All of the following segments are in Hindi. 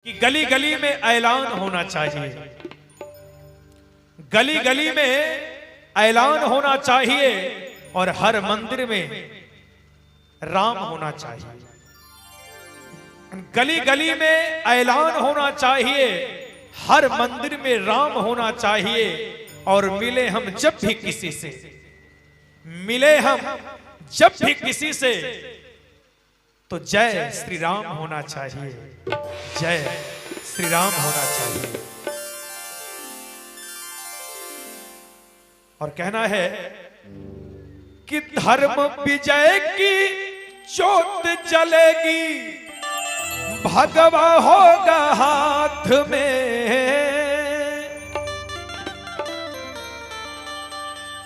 कि गली गली में ऐलान होना चाहिए, गली गली में ऐलान होना चाहिए और हर मंदिर में राम होना चाहिए। गली गली में ऐलान होना चाहिए, हर मंदिर में राम होना चाहिए। और मिले हम जब भी किसी से, मिले हम जब भी किसी से, तो जय श्री राम होना चाहिए, जय श्री राम होना चाहिए। और कहना है कि धर्म विजय की ज्योत जलेगी, भगवा होगा हाथ में।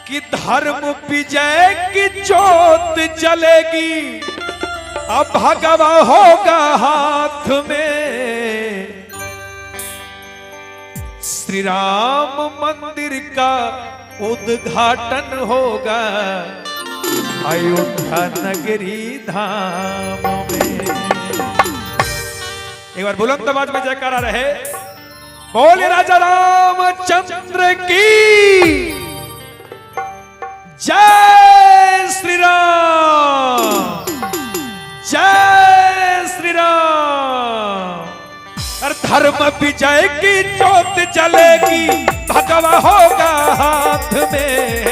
कि धर्म विजय की ज्योत जलेगी, अब भगवा होगा हाथ में। श्री राम मंदिर का उद्घाटन होगा अयोध्या नगरी धाम में। एक बार बुलंद आवाज में जयकारा रहे, बोले राजा रामचंद्र की जय श्री राम, जय श्री राम। और धर्म विजय की ज्योत जलेगी, भगवा होगा हाथ में।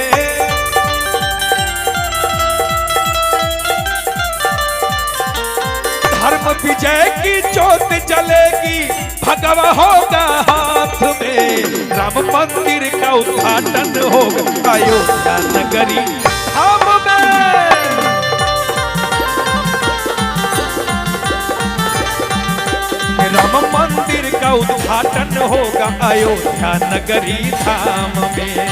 धर्म विजय की ज्योत जलेगी, भगवा होगा हाथ में। राम मंदिर का उद्घाटन होगा अयोध्या नगरी धाम में। राम मंदिर का उद्घाटन होगा अयोध्या नगरी धाम में।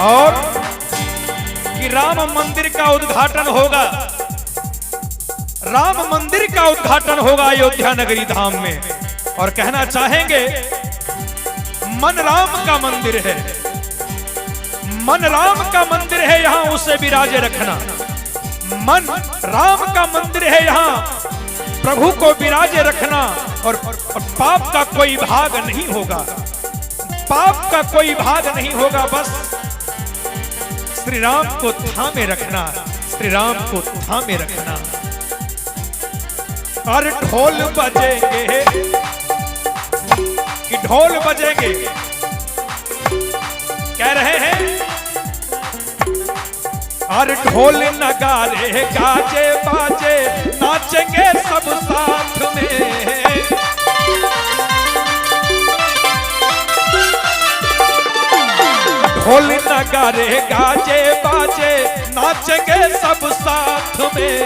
और कि राम मंदिर का उद्घाटन होगा, राम मंदिर का उद्घाटन होगा अयोध्या नगरी धाम में। और कहना चाहेंगे, मन राम का मंदिर है, मन राम का मंदिर है, यहां उसे विराजे रखना। मन राम का मंदिर है, यहां प्रभु को विराजे रखना। और पाप का कोई भाग नहीं होगा, पाप का कोई भाग नहीं होगा। बस श्री राम को थामे रखना, श्री राम को थामे रखना। और ढोल बजेंगे कि ढोल बजेंगे, कह रहे हैं। और ढोल नगारे गाजे बाजे, नाचेंगे सब साथ में। ढोल नगारे गाजे बाजे, नाचेंगे सब साथ में।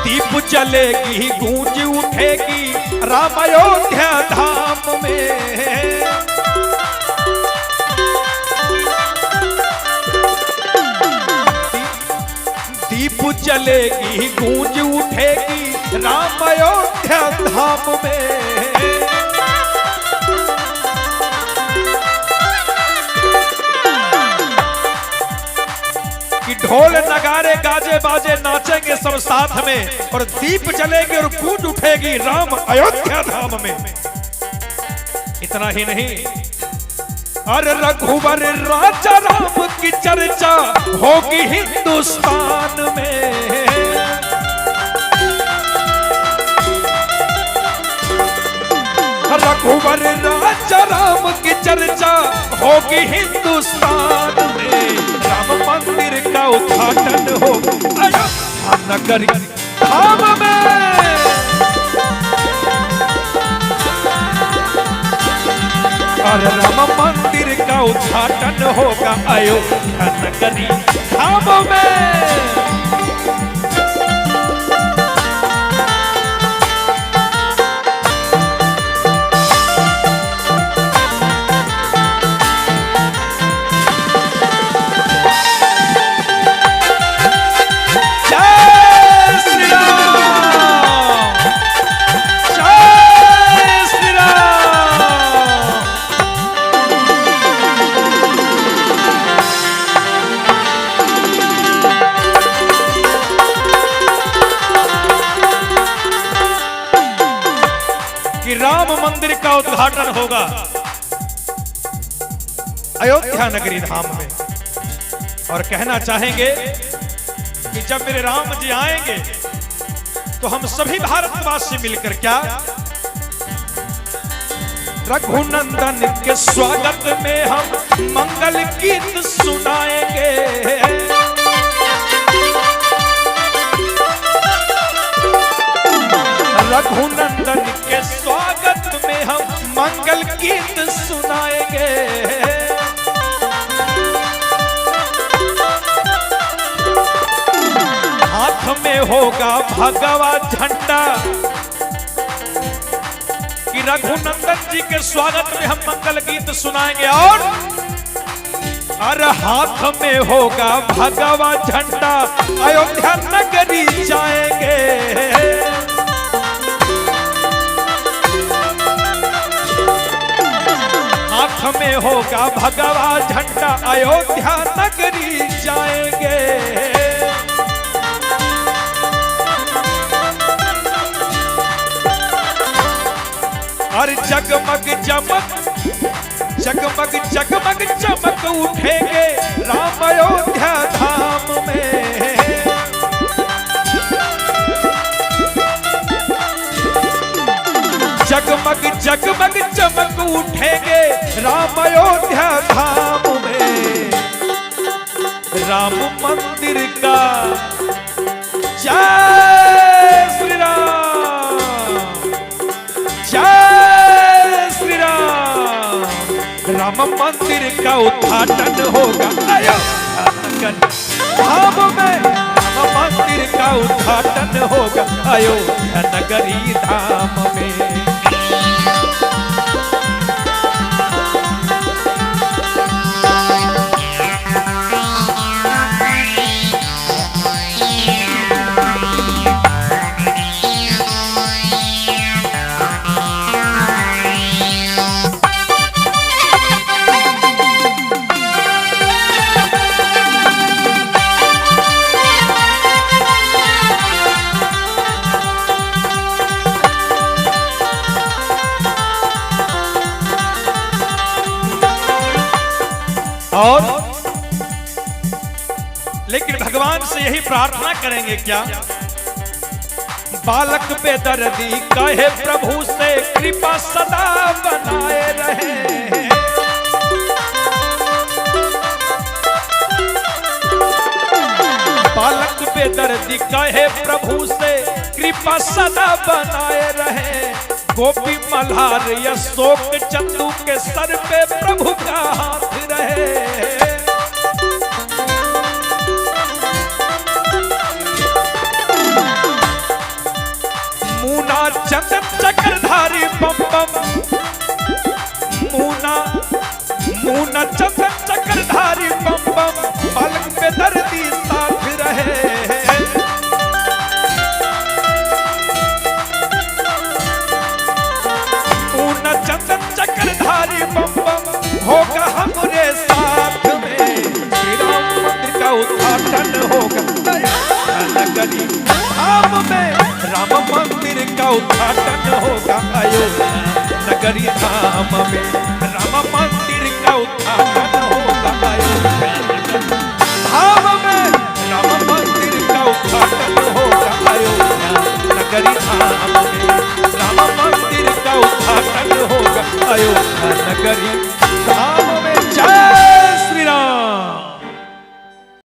दीप जलेगी, गूंज उठेगी राम अयोध्या धाम में। दीप जलेगी, गूंज उठेगी राम अयोध्या धाम में। कि ढोल नगारे गाजे बाजे, नाचेंगे सब साथ में। और दीप जलेगी और गूंज उठेगी राम अयोध्या धाम में। इतना ही नहीं, और रघुवर राजा राम की चर्चा होगी हिंदुस्तान में। रघुवर राजा राम की चर्चा होगी हिंदुस्तान में। राम मंदिर का उद्घाटन हो अयोध्या नगरी धाम में। उद्घाटन होगा अयोध्या नगरी धाम में। राम मंदिर का उद्घाटन होगा अयोध्या नगरी धाम में। और कहना चाहेंगे कि जब मेरे राम जी आएंगे तो हम सभी भारतवासी मिलकर क्या रघुनंदन के स्वागत में हम मंगल गीत सुनाएंगे। रघुनंदन के स्वागत में हम मंगल गीत सुनाएंगे। हाथ में होगा भगवा झंडा कि रघुनंदन जी के स्वागत में हम मंगल गीत सुनाएंगे। और अरे हाथ में होगा भगवा झंडा अयोध्या नगरी जाएंगे। हाथ में होगा भगवा झंडा अयोध्या नगरी जाएंगे। और जगमग जमक जगमग जगमग चमक उठेंगे राम अयोध्या धाम में। जगमग जगमग चमक उठेंगे राम अयोध्या धाम में। राम मंदिर का जय श्री राम, जय श्री राम। राम मंदिर का उद्घाटन होगा अयोध्या नगरी धाम में। राम मंदिर का उद्घाटन होगा अयोध्या नगरी धाम में। और लेकिन भगवान से यही प्रार्थना करेंगे क्या बालक बेदर्दी कहे प्रभु से कृपा सदा बनाए रहे। बालक बेदर्दी कहे प्रभु से कृपा सदा बनाए रहे। गोपी मल्हार अशोक चंदू के सर पे प्रभु का हाथ रहे। मूना चंदन चक्रधारी बम बम, मूना चंदन चक्रधारी बम बम, बालक बेदर्दी साथ रहे। मूना चंदन चक्रधारी बम बम होगा हमरे साथ में। श्री राम मंदिर का उद्घाटन होगा नगरी धाम में। राम मंदिर का उद्घाटन होगा अयोध्या नगरी धाम में। राम मंदिर का उद्घाटन होगा अयोध्या धाम में। राम मंदिर का उद्घाटन होगा अयोध्या नगरी धाम में। राम मंदिर का उद्घाटन होगा अयोध्या नगरी